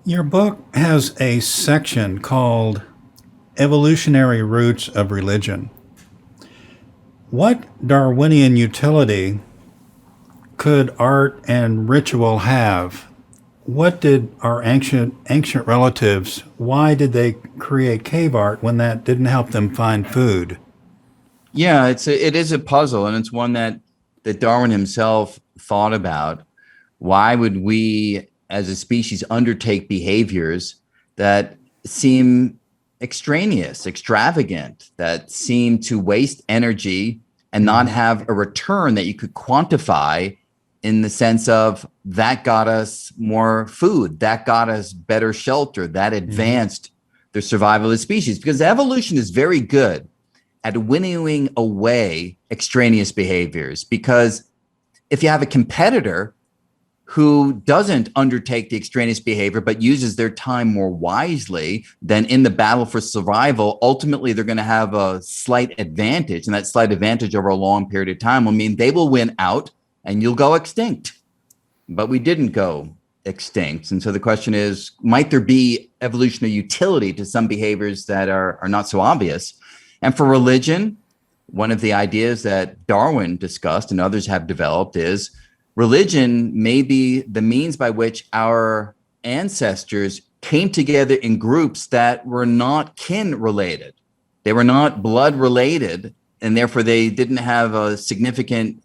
Your book has a section called Evolutionary Roots of Religion. What Darwinian utility could art and ritual have? What did our ancient relatives, why did they create cave art when that didn't help them find food? Yeah, it is a puzzle, and it's one that Darwin himself thought about. Why would we, as a species, undertake behaviors that seem extraneous, extravagant, that seem to waste energy and not have a return that you could quantify in the sense of that got us more food, that got us better shelter, that advanced the survival of the species? Because evolution is very good at winnowing away extraneous behaviors. Because if you have a competitor who doesn't undertake the extraneous behavior but uses their time more wisely, then in the battle for survival, ultimately they're going to have a slight advantage. And that slight advantage over a long period of time will mean they will win out and you'll go extinct. But we didn't go extinct. And so the question is, might there be evolutionary utility to some behaviors that are not so obvious? And for religion, one of the ideas that Darwin discussed and others have developed is religion may be the means by which our ancestors came together in groups that were not kin related. They were not blood related, and therefore they didn't have a significant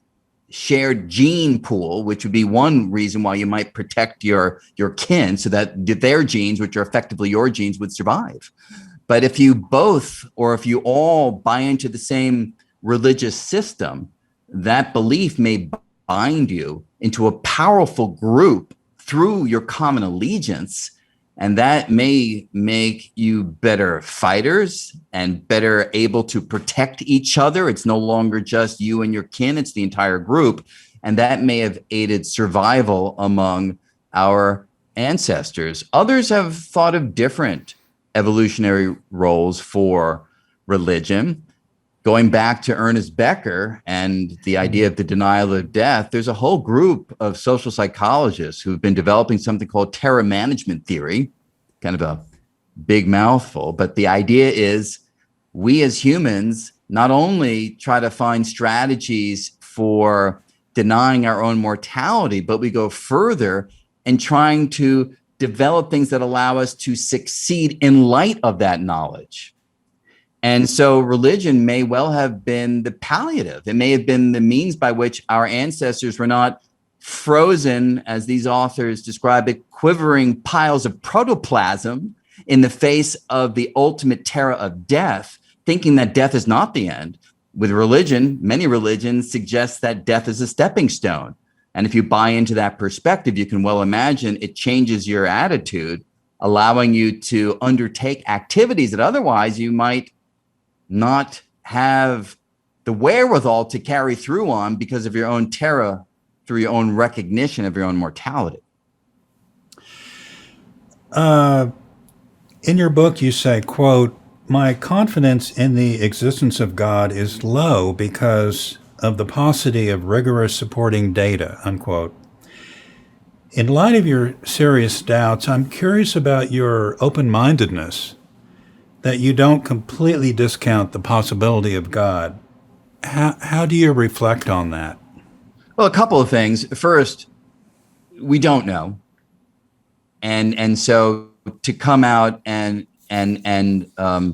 shared gene pool, which would be one reason why you might protect your kin so that their genes, which are effectively your genes, would survive. But if you both, or if you all buy into the same religious system, that belief may bind you into a powerful group through your common allegiance. And that may make you better fighters and better able to protect each other. It's no longer just you and your kin, it's the entire group. And that may have aided survival among our ancestors. Others have thought of different evolutionary roles for religion. Going back to Ernest Becker and the idea of the denial of death, there's a whole group of social psychologists who've been developing something called terror management theory, kind of a big mouthful, but the idea is we as humans not only try to find strategies for denying our own mortality, but we go further and trying to develop things that allow us to succeed in light of that knowledge. And so religion may well have been the palliative. It may have been the means by which our ancestors were not frozen, as these authors describe it, quivering piles of protoplasm in the face of the ultimate terror of death, thinking that death is not the end. With religion, many religions suggest that death is a stepping stone. And if you buy into that perspective, you can well imagine it changes your attitude, allowing you to undertake activities that otherwise you might not have the wherewithal to carry through on because of your own terror, through your own recognition of your own mortality. In your book, you say, quote, "My confidence in the existence of God is low because of the paucity of rigorous supporting data," unquote. In light of your serious doubts, I'm curious about your open-mindedness, that you don't completely discount the possibility of God. How do you reflect on that? Well, a couple of things. First, we don't know. And so to come out and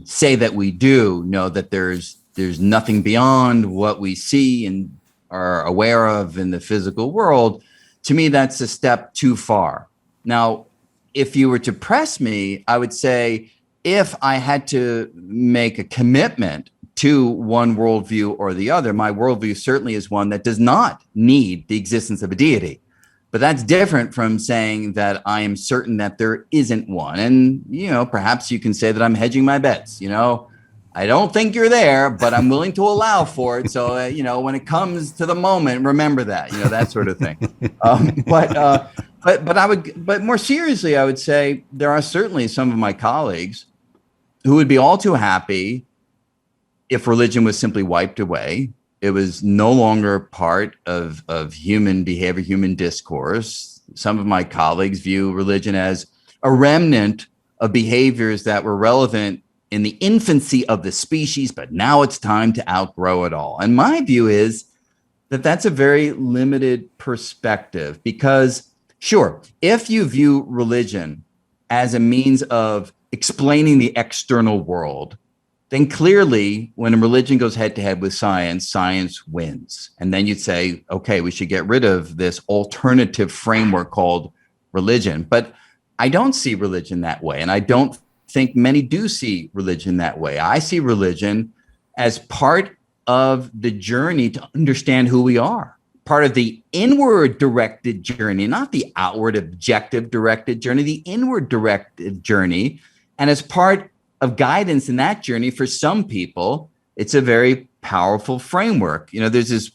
say that we do know that there's nothing beyond what we see and are aware of in the physical world, to me, that's a step too far. Now, if you were to press me, I would say if I had to make a commitment to one worldview or the other, my worldview certainly is one that does not need the existence of a deity. But that's different from saying that I am certain that there isn't one. And, perhaps you can say that I'm hedging my bets. I don't think you're there, but I'm willing to allow for it. So, when it comes to the moment, remember that, that sort of thing. But more seriously, I would say there are certainly some of my colleagues who would be all too happy if religion was simply wiped away. It was no longer part of human behavior, human discourse. Some of my colleagues view religion as a remnant of behaviors that were relevant in the infancy of the species, but now it's time to outgrow it all. And my view is that that's a very limited perspective because, sure, if you view religion as a means of explaining the external world, then clearly when a religion goes head to head with science, science wins. And then you'd say, okay, we should get rid of this alternative framework called religion. But I don't see religion that way. And I don't think many do see religion that way. I see religion as part of the journey to understand who we are, part of the inward directed journey, not the outward objective directed journey, the inward directed journey. And as part of guidance in that journey, for some people, it's a very powerful framework. You know, there's this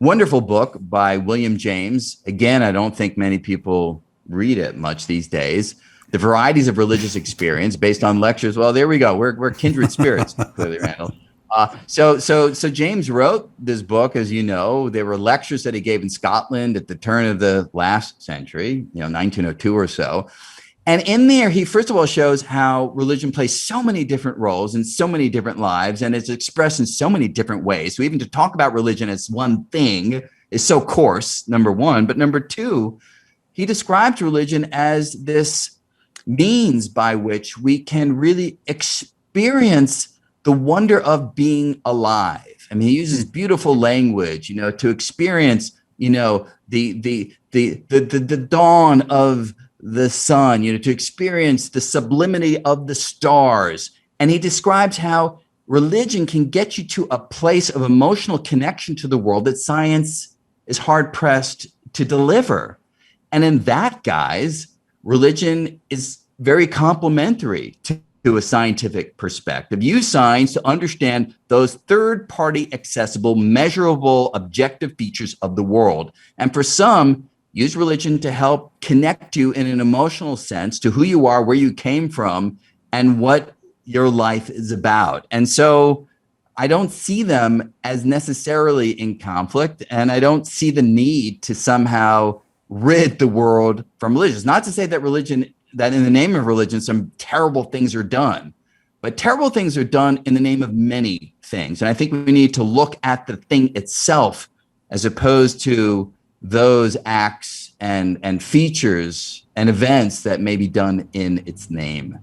wonderful book by William James. Again, I don't think many people read it much these days. The Varieties of Religious Experience, based on lectures. Well, there we go. We're kindred spirits, clearly, Randall. So James wrote this book, as you know. There were lectures that he gave in Scotland at the turn of the last century, 1902 or so. And in there, he first of all shows how religion plays so many different roles in so many different lives, and it's expressed in so many different ways. So even to talk about religion as one thing is so coarse, number one. But number two, he describes religion as this means by which we can really experience the wonder of being alive. I mean, he uses beautiful language, to experience, the dawn of the sun, to experience the sublimity of the stars. And he describes how religion can get you to a place of emotional connection to the world that science is hard pressed to deliver. And in that guise, religion is very complementary to a scientific perspective. Use science to understand those third-party accessible, measurable, objective features of the world. And for some, use religion to help connect you in an emotional sense to who you are, where you came from, and what your life is about. And so I don't see them as necessarily in conflict, and I don't see the need to somehow rid the world from religion. It's not to say that in the name of religion, some terrible things are done, but terrible things are done in the name of many things. And I think we need to look at the thing itself as opposed to those acts and features and events that may be done in its name.